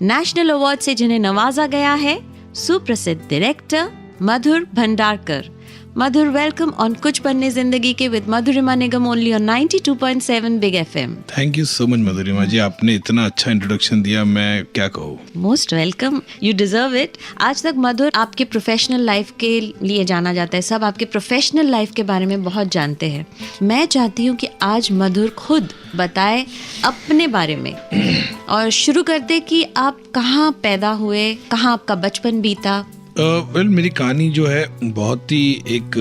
National award से जिन्हें नवाजा गया है, सुप्रसिद्ध director Madhur Bhandarkar. Madhur, welcome on कुछ पन्ने जिंदगी के with Madhurima Nigam only on 92.7 big FM. Thank you so much Madhurima ji, आपने इतना अच्छा इंट्रोडक्शन दिया, मैं क्या कहूँ। Most welcome, you deserve it. आज तक मधुर आपके प्रोफेशनल लाइफ के लिए जाना जाता है, सब आपके प्रोफेशनल लाइफ के बारे में बहुत जानते हैं। मैं चाहती हूँ कि आज मधुर खुद बताए अपने बारे में और शुरू करते कि आप कहाँ पैदा हुए, कहाँ आपका बचपन बीता। मेरी कहानी जो है बहुत ही एक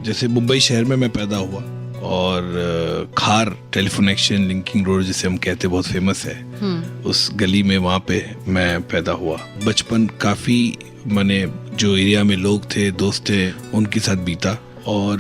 जैसे मुंबई शहर में मैं पैदा हुआ और खार टेलीफोन एक्सचेंज लिंकिंग रोड जिसे हम कहते बहुत फेमस है, उस गली में वहाँ पे मैं पैदा हुआ। बचपन काफ़ी मैंने जो एरिया में लोग थे, दोस्त थे, उनके साथ बीता और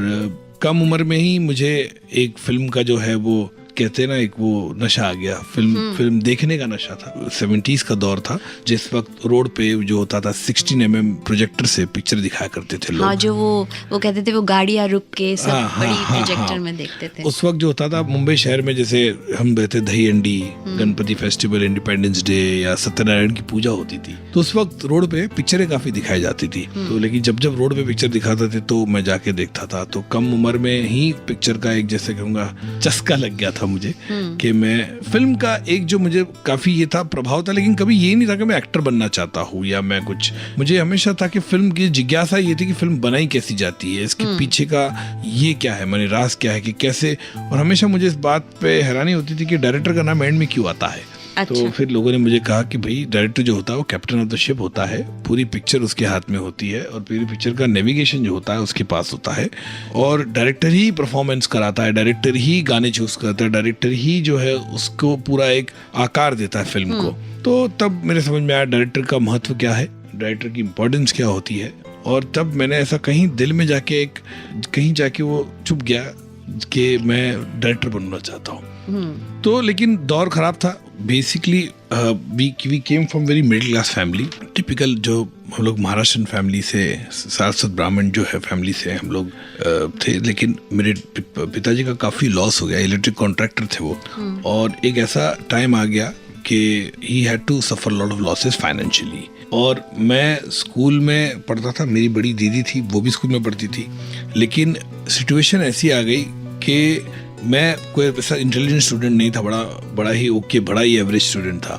कम उम्र में ही मुझे एक फिल्म का जो है वो कहते हैं ना, एक वो नशा आ गया, फिल्म देखने का नशा था। 70s का दौर था जिस वक्त रोड पे जो होता था 16mm प्रोजेक्टर से पिक्चर दिखाया करते थे लोग। हाँ, जो वो कहते थे वो गाड़ियाँ रुक के सब बड़ी प्रोजेक्टर में देखते थे। उस वक्त जो होता था मुंबई शहर में, जैसे हम रहते दही अंडी, गणपति फेस्टिवल, इंडिपेंडेंस डे या सत्यनारायण की पूजा होती थी, तो उस वक्त रोड पे पिक्चरें काफी दिखाई जाती थी। तो लेकिन जब रोड पे पिक्चर दिखाते थे तो मैं जाके देखता था। तो कम उम्र में ही पिक्चर का एक जैसे कहूँगा चस्का लग गया था मुझे कि मैं फिल्म का एक जो मुझे काफी ये था प्रभाव था, लेकिन कभी ये नहीं था कि मैं एक्टर बनना चाहता हूँ या मैं कुछ, मुझे हमेशा था कि फिल्म की जिज्ञासा ये थी कि फिल्म बनाई कैसी जाती है, इसके पीछे का ये क्या है, माने राज क्या है कि कैसे। और हमेशा मुझे इस बात पे हैरानी होती थी कि डायरेक्टर का नाम एंड में क्यों आता है। अच्छा। तो फिर लोगों ने मुझे कहा कि भाई डायरेक्टर जो होता है वो कैप्टन ऑफ द शिप होता है, पूरी पिक्चर उसके हाथ में होती है और पूरी पिक्चर का नेविगेशन जो होता है उसके पास होता है और डायरेक्टर ही परफॉर्मेंस कराता है, डायरेक्टर ही गाने चूज करता है, डायरेक्टर ही जो है उसको पूरा एक आकार देता है फिल्म को। तो तब मेरे समझ में आया डायरेक्टर का महत्व क्या है, डायरेक्टर की इम्पोर्टेंस क्या होती है। और तब मैंने ऐसा कहीं दिल में जाके कहीं जाके वो चुप गया कि मैं डायरेक्टर बनना चाहता हूँ। तो लेकिन दौर खराब था। Basically we came from very middle class family, typical जो हम लोग महाराष्ट्रन फैमिली से, सारस्वत ब्राह्मण जो है फैमिली से हम लोग थे। लेकिन मेरे पिताजी का काफ़ी लॉस हो गया, इलेक्ट्रिक कॉन्ट्रैक्टर थे वो, और एक ऐसा टाइम आ गया कि he had to suffer lot of losses financially. और मैं स्कूल में पढ़ता था, मेरी बड़ी दीदी थी वो भी स्कूल में पढ़ती थी, लेकिन सिचुएशन ऐसी आ गई कि मैं कोई ऐसा इंटेलिजेंट स्टूडेंट नहीं था, बड़ा ही एवरेज स्टूडेंट था।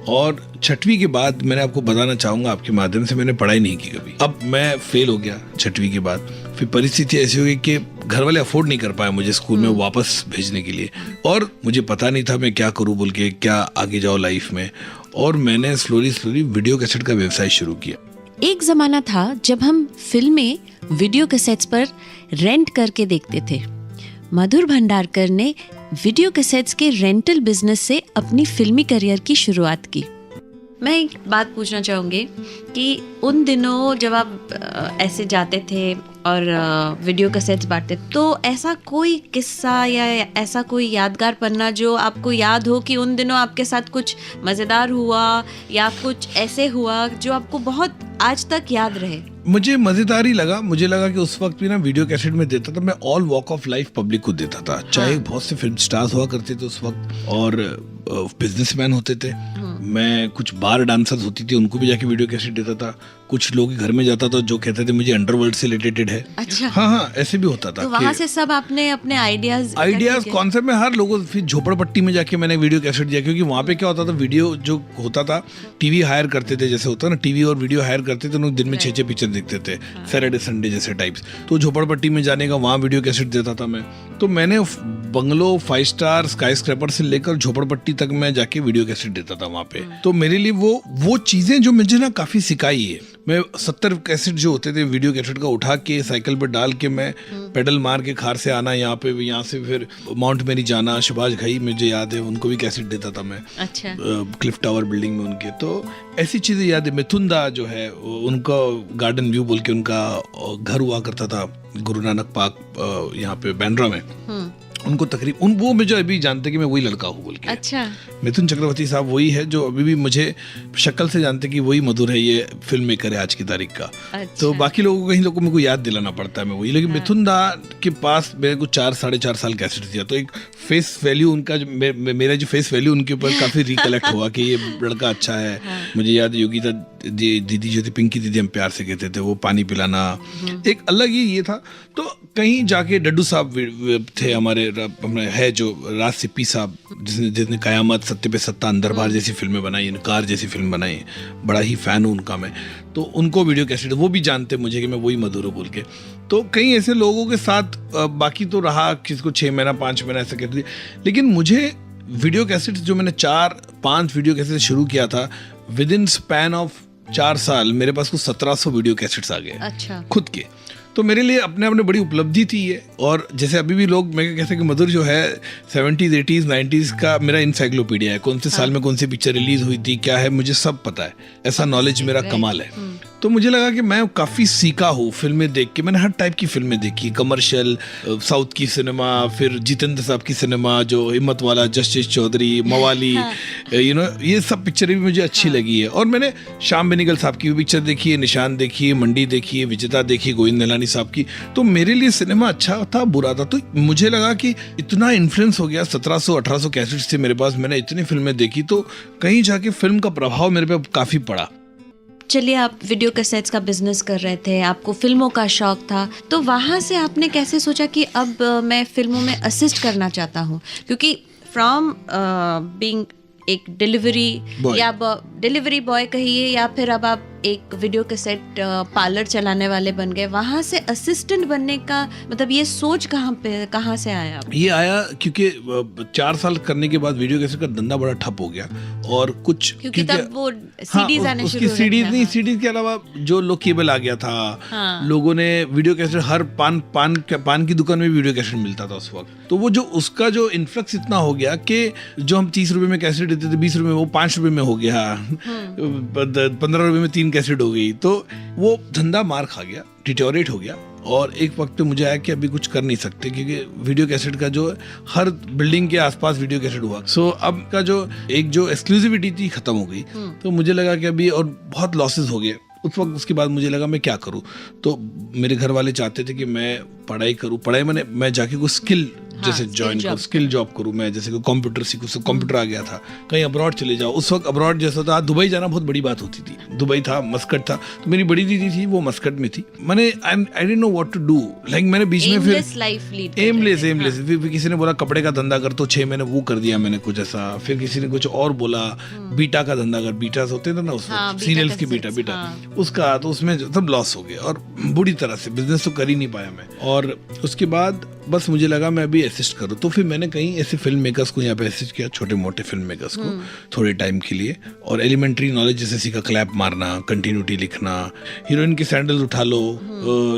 और 6वीं के बाद मैंने आपको बताना चाहूँगा आपके माध्यम से, मैंने पढ़ाई नहीं की कभी। अब मैं फेल हो गया 6वीं के बाद। फिर परिस्थिति ऐसी हो गई कि घर वाले अफोर्ड नहीं कर पाए मुझे स्कूल में वापस भेजने के लिए, और मुझे पता नहीं था मैं क्या करूँ बोल के, क्या आगे जाओ लाइफ में। और मैंने स्लोली वीडियो कैसेट का व्यवसाय शुरू किया। एक जमाना था जब हम फिल्में वीडियो कैसेट्स पर रेंट करके देखते थे। मधुर भंडारकर ने वीडियो कैसेट्स के रेंटल बिजनेस से अपनी फिल्मी करियर की शुरुआत की। मैं एक बात पूछना चाहूँगी कि उन दिनों जब आप ऐसे जाते थे और वीडियो कैसेट्स बांटते, तो ऐसा कोई किस्सा या ऐसा कोई यादगार पन्ना जो आपको याद हो कि उन दिनों आपके साथ कुछ मज़ेदार हुआ या कुछ ऐसे हुआ जो आपको बहुत आज तक याद रहे? मुझे मजेदार ही लगा। मुझे लगा कि उस वक्त भी ना वीडियो कैसेट में देता था, मैं all walk of life public को देता था। चाहे बहुत से फिल्म स्टार्स हुआ करते थे उस वक्त और बिजनेसमैन होते थे। मैं कुछ बार डांसर्स होती थी उनको भी जाके वीडियो कैसेट देता था। कुछ लोग घर में जाता था जो कहते थे मुझे अंडरवर्ल्ड से रिलेटेड है। अच्छा। हाँ, ऐसे भी होता था। तो वहाँ से सब आपने अपने आइडियाज कॉन्सेप्ट में हर लोगों, फिर झोपड़पट्टी में जाके मैंने वीडियो कैसेट दिया, क्योंकि वहाँ पे क्या होता था, वीडियो जो होता था टीवी हायर करते थे, जैसे होता ना टीवी और वीडियो हायर करते थे, दिन में 6 पिक्चर देखते थे, सैटरडे संडे जैसे टाइप्स। तो झोपड़पट्टी में जाने का वहाँ वीडियो कैसेट देता था मैं। तो मैंने बंगलो, 5 स्टार, स्काई स्क्रैपर से लेकर झोपड़पट्टी तक मैं जाके वीडियो कैसेट देता था वहाँ पे। तो मेरे लिए वो चीजें जो मुझे ना काफी सिखाई है। मैं 70 कैसेट जो होते थे वीडियो कैसेट का उठा के साइकिल पर डाल के मैं पेडल मार के खार से आना यहाँ पे, यहाँ से फिर माउंट मेरी जाना, सुभाष घई मुझे याद है, उनको भी कैसेट देता था मैं। अच्छा। क्लिफ टावर बिल्डिंग में उनके, तो ऐसी चीजें याद है। मिथुंदा जो है उनका गार्डन व्यू बोल के उनका घर हुआ करता था गुरु नानक पार्क यहाँ पे बांद्रा में, उनको तकरीब वो मुझे अभी जानते कि मैं वही लड़का हूँ बोल के। अच्छा। मिथुन चक्रवर्ती साहब वही है जो अभी भी मुझे शक्ल से जानते कि वही मधुर है, ये फिल्म मेकर है आज की तारीख का। अच्छा। तो बाकी लोगों को, कहीं लोगों को मेरे को याद दिलाना पड़ता है मैं वही, लेकिन मिथुन दा के पास मेरे को 4-4.5 साल कैसेट दिया, तो एक फेस वैल्यू उनका मेरा जो फेस वैल्यू उनके ऊपर काफी रिकलेक्ट हुआ कि ये लड़का अच्छा है। मुझे याद योगिता दीदी जो थी, पिंकी दीदी हम प्यार से कहते थे, वो पानी पिलाना एक अलग ही ये था। तो कहीं जाके डड्डू साहब थे हमारे है जो राज सिप्पी साहब, जिसने कयामत, सत्य पे सत्ता, अंदरबार जैसी फिल्में बनाई, इनकार जैसी फिल्म बनाई, बड़ा ही फैन हूँ उनका मैं। तो उनको वीडियो कैसेट, वो भी जानते मुझे कि मैं वही मधुर हूँ बोल के। तो कई ऐसे लोगों के साथ बाकी तो रहा, किसको 6 महीना 5 महीना ऐसा कहते थे, लेकिन मुझे वीडियो कैसेट जो मैंने 4-5 वीडियो कैसेट शुरू किया था, विद इन स्पैन ऑफ 4 साल मेरे पास कुछ 1700 वीडियो कैसेट्स आ गए। अच्छा। खुद के। तो मेरे लिए अपने आप में बड़ी उपलब्धि थी ये। और जैसे अभी भी लोग मैं कहते हैं कि मधुर जो है 70s 80s 90s का मेरा इंसाइक्लोपीडिया है, कौन से साल में कौन सी पिक्चर रिलीज हुई थी, क्या है, मुझे सब पता है। ऐसा नॉलेज मेरा कमाल है। तो मुझे लगा कि मैं काफ़ी सीखा हूँ फिल्में देख के। मैंने हर टाइप की फिल्में देखी, कमर्शियल, साउथ की सिनेमा, फिर जितेंद्र साहब की सिनेमा जो हिम्मत वाला, जस्टिस चौधरी, मवाली, ये सब पिक्चरें भी मुझे अच्छी लगी है। और मैंने श्याम बेनेगल साहब की भी पिक्चर देखी है, निशान देखी है, मंडी देखी है, विजेता देखी, गोविंद निहलानी साहब की। तो मेरे लिए सिनेमा अच्छा था बुरा था, तो मुझे लगा कि इतना इन्फ्लुएंस हो गया, 1700-1800 कैसेट्स थे मेरे पास, मैंने इतनी फिल्में देखी, तो कहीं जाके फिल्म का प्रभाव मेरे पे काफ़ी पड़ा। चलिए, आप वीडियो कैसेट्स का बिजनेस कर रहे थे, आपको फिल्मों का शौक था, तो वहाँ से आपने कैसे सोचा कि अब मैं फिल्मों में असिस्ट करना चाहता हूँ? क्योंकि फ्रॉम बीइंग एक डिलीवरी बॉय कहिए, या फिर अब आप एक वीडियो कैसेट पार्लर चलाने वाले बन गए, वहाँ से असिस्टेंट बनने का मतलब ये सोच कहाँ से आया? ये आया क्योंकि 4 साल करने के बाद वीडियो कैसेट का धंधा बड़ा ठप हो गया। और कुछ क्योंकि तब वो सीडीज आने शुरू हो गए। सीडीज नहीं, सीडीज के अलावा जो लोग केबल आ गया था, लोगों ने वीडियो कैसेट, हर पान की दुकान में वीडियो कैसेट मिलता था उस वक्त। तो वो जो उसका जो इन्फ्लक्स इतना हो गया कि जो हम 30 रुपए में कैसेट देते थे, 20 रुपए में, वो 5 रुपए में हो गया, 15 रुपए में 3 कैसेट हो गई। तो वो धंधा मार खा गया, डिटोरेट हो गया। और एक वक्त पे मुझे आया कि अभी कुछ कर नहीं सकते, क्योंकि वीडियो कैसेट का जो हर बिल्डिंग के आसपास वीडियो कैसेट हुआ। सो अब का जो एक जो एक्सक्लूसिविटी थी खत्म हो गई। तो मुझे लगा कि अभी, और बहुत लॉसेस हो गए उस वक्त। उसके बाद मुझे लगा मैं क्या करूं। तो मेरे घर वाले चाहते थे कि मैं पढ़ाई करूं, पढ़ाई मैंने मैं जाके कोई स्किल जैसे ज्वाइन करूं, स्किल जॉब करूं, मैं जैसे कोई कंप्यूटर सीखूं। सब कंप्यूटर आ गया था, कहीं अब्रॉड चले जाओ। उस वक्त अब्रॉड जैसा था, दुबई जाना बहुत बड़ी बात होती थी। दुबई था, मस्कट था, तो मेरी बड़ी दीदी थी वो मस्कट में थी। मैंने I didn't know what to do, like मैंने बीच में फिर एमलेस फिर किसी ने बोला कपड़े का धंधा कर, तो 6 महीने वो कर दिया मैंने कुछ ऐसा। फिर किसी ने कुछ और बोला, बीटा का धंधा कर, बीटा होते थे ना उस वक्त, सीरियल्स की बीटा उसका, तो उसमें सब लॉस हो गया और बुरी तरह से बिजनेस तो कर ही नहीं पाया मैं। और उसके बाद बस मुझे लगा मैं अभी असिस्ट करूँ। तो फिर मैंने कहीं ऐसे फिल्म मेकर्स को यहाँ पे असिस्ट किया, छोटे मोटे फिल्म मेकर्स को थोड़े टाइम के लिए। और एलिमेंट्री नॉलेज जैसे सीखा, क्लैप मारना, कंटिन्यूटी लिखना, हीरोइन की सैंडल उठा लो,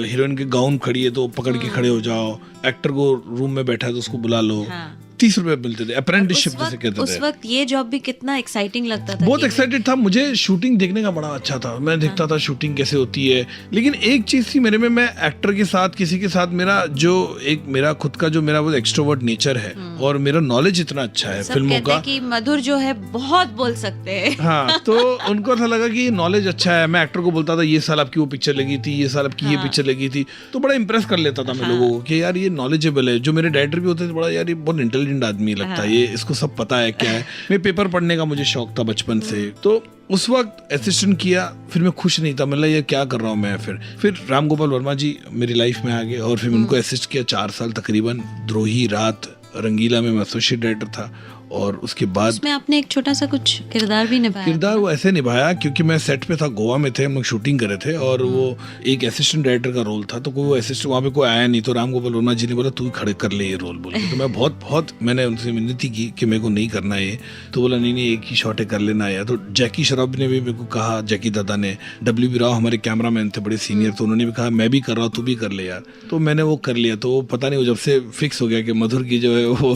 हीरोइन के गाउन खड़ी है तो पकड़ के खड़े हो जाओ, एक्टर को रूम में बैठा है तो उसको बुला लो। 30 रुपए मिलते थे, अप्रेंटिसशिप जैसे कहते थे। उस वक्त ये जॉब भी कितना एक्साइटिंग लगता था। बहुत एक्साइटेड था, मुझे शूटिंग देखने का बड़ा अच्छा था। मैं देखता था शूटिंग कैसे होती है। लेकिन एक चीज थी मेरे में, मैं एक्टर के साथ, किसी के साथ, मेरा जो एक मेरा खुद का जो मेरा वो एक्सट्रोवर्ट नेचर है, और मेरा नॉलेज इतना अच्छा है फिल्मों का कि मधुर जो है बहुत बोल सकते हैं। हाँ, तो उनको ऐसा लगा कि नॉलेज अच्छा है। मैं एक्टर को बोलता था ये साल आपकी वो पिक्चर लगी थी, ये साल आपकी ये पिक्चर लगी थी, तो बड़ा इंप्रेस कर लेता था मैं लोगों को कि यार ये नॉलेजेबल है। जो मेरे डायरेक्टर भी होते थे, बड़ा यार ये बहुत इंटेलिजेंट आदमी लगता है, ये इसको सब पता है क्या है। मैं पेपर पढ़ने का मुझे शौक था बचपन से, तो उस वक्त असिस्टेंट किया। फिर मैं खुश नहीं था, मतलब ये क्या कर रहा हूँ मैं। फिर राम गोपाल वर्मा जी मेरी लाइफ में आ गए, और फिर उनको असिस्ट किया 4 साल तकरीबन। द्रोही, रात, रंगीला में मैं एसोसिएट डायरेक्टर था। और उसके बाद उसमें आपने एक छोटा सा कुछ किरदार भी निभाया। किरदार वो ऐसे निभाया क्योंकि मैं सेट पे था, गोवा में थे, हम लोग शूटिंग कर रहे थे, और वो एक असिस्टेंट डायरेक्टर का रोल था। तो कोई असिस्टेंट वहाँ पे कोई आया नहीं, तो राम गोपाल वर्मा जी ने बोला तू खड़े कर ले ये रोल बोल के। तो मैं बहुत मैंने उनसे विनती की कि मेरे को नहीं करना है। तो बोला नहीं एक ही शॉट कर लेना है। तो जैकी श्रॉफ ने भी मेरे को कहा, जैकी दादा ने, WB राव हमारे कैमरामैन थे बड़े सीनियर, तो उन्होंने भी कहा मैं भी कर रहा हूँ, तू भी कर ले यार। तो मैंने वो कर लिया। तो पता नहीं वो जब से फिक्स हो गया कि मधुर की जो है वो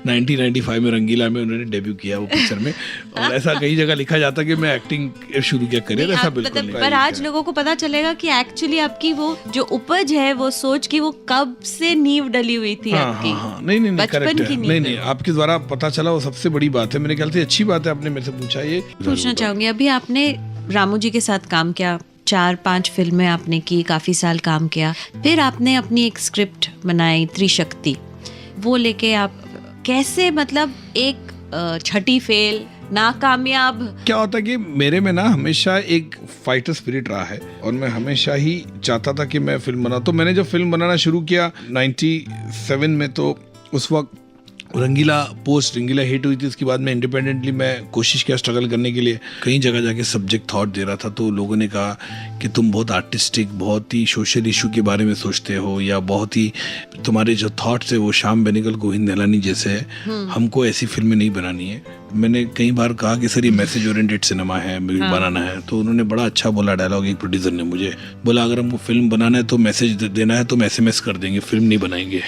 1995 में रंगीला में उन्होंने डेब्यू किया वो पिक्चर में, और ऐसा कई जगह लिखा जाता कि मैं एक्टिंग शुरू किया करियर, ऐसा बिल्कुल नहीं। पर आज लोगों को पता चलेगा कि एक्चुअली आपकी वो जो उपज है वो सोच की वो कब से नींव डली हुई थी आपकी। नहीं बचपन की नींव। नहीं आपके द्वारा पता चला, वो सबसे बड़ी बात है। मेरे ख्याल से अच्छी बात है आपने मेरे से पूछा। ये पूछना चाहूंगी, अभी आपने रामू जी के साथ काम किया, 4-5 फिल्में आपने की, काफी साल काम किया, फिर आपने अपनी एक स्क्रिप्ट बनाई त्रिशक्ति, वो लेके आप कैसे, मतलब एक छठी फेल, नाकामयाब। क्या होता है कि मेरे में ना हमेशा एक फाइटर स्पिरिट रहा है, और मैं हमेशा ही चाहता था कि मैं फिल्म बना। तो मैंने जब फिल्म बनाना शुरू किया 97 में, तो उस वक्त रंगीला हिट हुई थी। उसके बाद में इंडिपेंडेंटली मैं कोशिश किया स्ट्रगल करने के लिए, कई जगह जाके सब्जेक्ट थॉट दे रहा था। तो लोगों ने कहा कि तुम बहुत आर्टिस्टिक, बहुत ही सोशल इशू के बारे में सोचते हो, या बहुत ही तुम्हारे जो थॉट्स है वो श्याम बेनेगल, गोविंद निहलानी जैसे है, हमको ऐसी फिल्में नहीं बनानी है। मैंने कई बार कहा कि सर ये मैसेज ओरिएंटेड सिनेमा है, बनाना है। तो उन्होंने बड़ा अच्छा बोला डायलॉग, एक प्रोड्यूसर ने मुझे बोला, अगर हमको फिल्म बनाना है तो मैसेज देना है तो हम SMS कर देंगे, फिल्म नहीं बनाएंगे।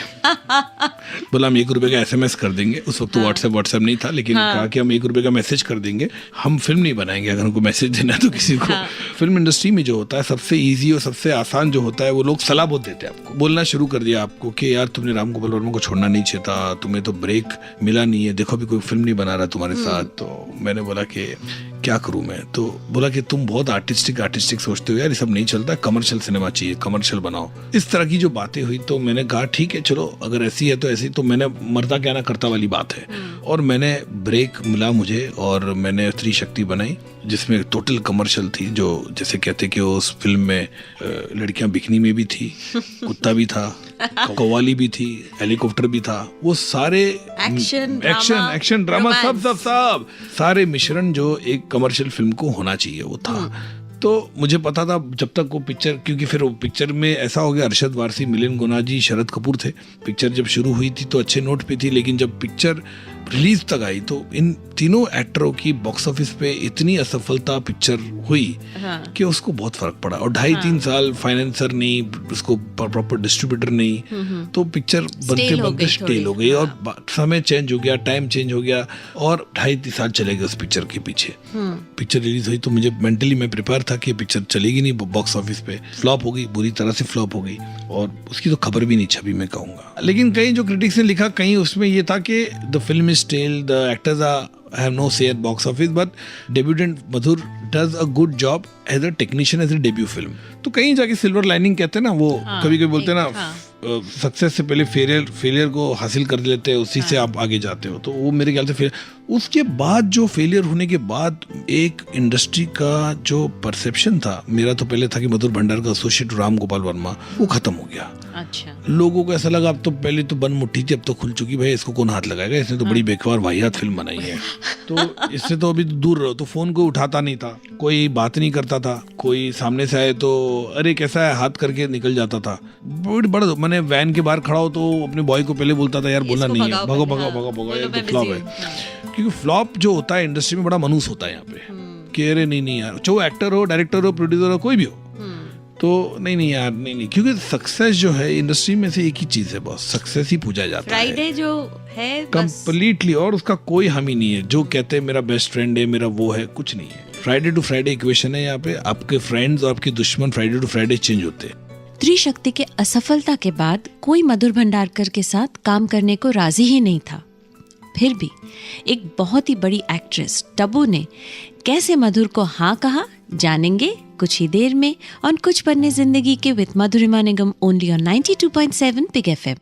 बोला हम ₹1 का SMS कर देंगे। उस वक्त तो व्हाट्सएप नहीं था, लेकिन कहा कि हम ₹1 का मैसेज कर देंगे, हम फिल्म नहीं बनाएंगे अगर हमको मैसेज देना है तो किसी को। फिल्म इंडस्ट्री में जो होता है सबसे ईजी और सबसे आसान जो होता है, वो लोग सलाह बहुत देते हैं आपको। बोलना शुरू कर दिया आपको कि यार तुमने राम गोपाल वर्मा को छोड़ना नहीं चाहिए था, तुम्हें तो ब्रेक मिला नहीं है, देखो अभी कोई फिल्म नहीं बना रहा तुम्हारे साथ। तो मैंने बोला कि क्या करूं मैं। तो बोला कि तुम बहुत आर्टिस्टिक सोचते हो यार, ये सब नहीं चलता, कमर्शियल सिनेमा चाहिए, कमर्शियल बनाओ। इस तरह की जो बातें हुई, तो मैंने कहा ठीक है चलो, अगर ऐसी है तो ऐसी। तो मैंने मरता क्या ना करता वाली बात है, और मैंने ब्रेक मिला मुझे, और मैंने त्रिशक्ति बनाई जिसमें टोटल कमर्शियल थी। जो जैसे कहते कि उस फिल्म में लड़कियां बिकनी में भी थी, कुत्ता भी था, कव्वाली भी थी, हेलीकॉप्टर भी था, वो सारे एक्शन ड्रामा सब सारे मिश्रण जो एक कमर्शियल फिल्म को होना चाहिए वो था। तो मुझे पता था जब तक वो पिक्चर, क्योंकि फिर वो पिक्चर में ऐसा हो गया, अरशद वारसी, मिलिंद गुना जी, शरद कपूर थे। पिक्चर जब शुरू हुई थी तो अच्छे नोट पे थी, लेकिन जब पिक्चर रिलीज तक आई तो इन तीनों एक्टरों की बॉक्स ऑफिस पे इतनी असफलता पिक्चर हुई कि उसको बहुत फर्क पड़ा। और 2.5-3 साल फाइनेंसर नहीं, उसको प्रॉपर डिस्ट्रीब्यूटर नहीं, तो पिक्चर बनते बनते स्टेल हो गई। और समय चेंज हो गया, टाइम चेंज हो गया, और 2.5-3 साल चले गए उस पिक्चर के पीछे। पिक्चर रिलीज हुई तो मुझे मेंटली मैं प्रिपेयर था कि पिक्चर चलेगी नहीं बॉक्स ऑफिस पे, फ्लॉप हो गई, बुरी तरह से फ्लॉप हो गई, और उसकी तो खबर भी नहीं छपी मैं कहूँगा। लेकिन कई जो क्रिटिक्स ने लिखा, कहीं उसमें ये था कि the film is stale, the actors have no say at box office, but debutant Madhur does a good job as a technician as a debut film. तो कहीं जाके सिल्वर लाइनिंग कहते हैं ना, वो कभी बोलते हैं ना, सक्सेस से पहले फेलियर को हासिल कर लेते हैं, उसी से आप आगे जाते हो। तो वो मेरे ख्याल से फिर उसके बाद जो फेलियर होने के बाद एक इंडस्ट्री का जो परसेप्शन था, मेरा तो पहले था कि मधुर भंडार का एसोसिएट राम गोपाल वर्मा, वो खत्म हो गया। अच्छा, लोगों को ऐसा लगा अब तो, पहले तो बंद मुट्ठी थी, अब तो खुल चुकी, भाई इसको कौन हाथ लगाएगा, इसने तो बड़ी बेकार वाहियात फिल्म बनाई है। तो इससे तो अभी दूर रहो। तो फोन को उठाता नहीं था, कोई बात नहीं करता था, कोई सामने से आए तो अरे कैसा है हाथ करके निकल जाता था। बड़ा मैंने वैन के बाहर खड़ा हो तो अपने बॉय को पहले बोलता था यार बोलना नहीं है, भगो यार तो फ्लॉप है। क्योंकि फ्लॉप जो होता है इंडस्ट्री में बड़ा मनूस होता है यहाँ पे, कि अरे नहीं यार, चाहे एक्टर हो, डायरेक्टर हो, प्रोड्यूसर हो, कोई भी हो, तो नहीं यार नहीं, क्योंकि सक्सेस जो है इंडस्ट्री में से एक ही चीज है बॉस, सक्सेस ही पूछा जाता है, फ्राइडे जो है कंप्लीटली, और उसका कोई हामी नहीं है। जो कहते हैं मेरा बेस्ट फ्रेंड है, मेरा वो है, कुछ नहीं है। फ्राइडे टू फ्राइडे इक्वेशन है यहाँ पे, आपके फ्रेंड्स और आपके दुश्मन फ्राइडे टू फ्राइडे चेंज होते हैं। त्रिशक्ति के असफलता के बाद कोई मधुर भंडारकर के साथ काम करने को राजी ही नहीं था। फिर भी एक बहुत ही बड़ी एक्ट्रेस टबू ने कैसे मधुर को हाँ कहा, जानेंगे कुछ ही देर में ऑन कुछ पन्ने जिंदगी के with Madhurima Nigam, only on 92.7 big FM।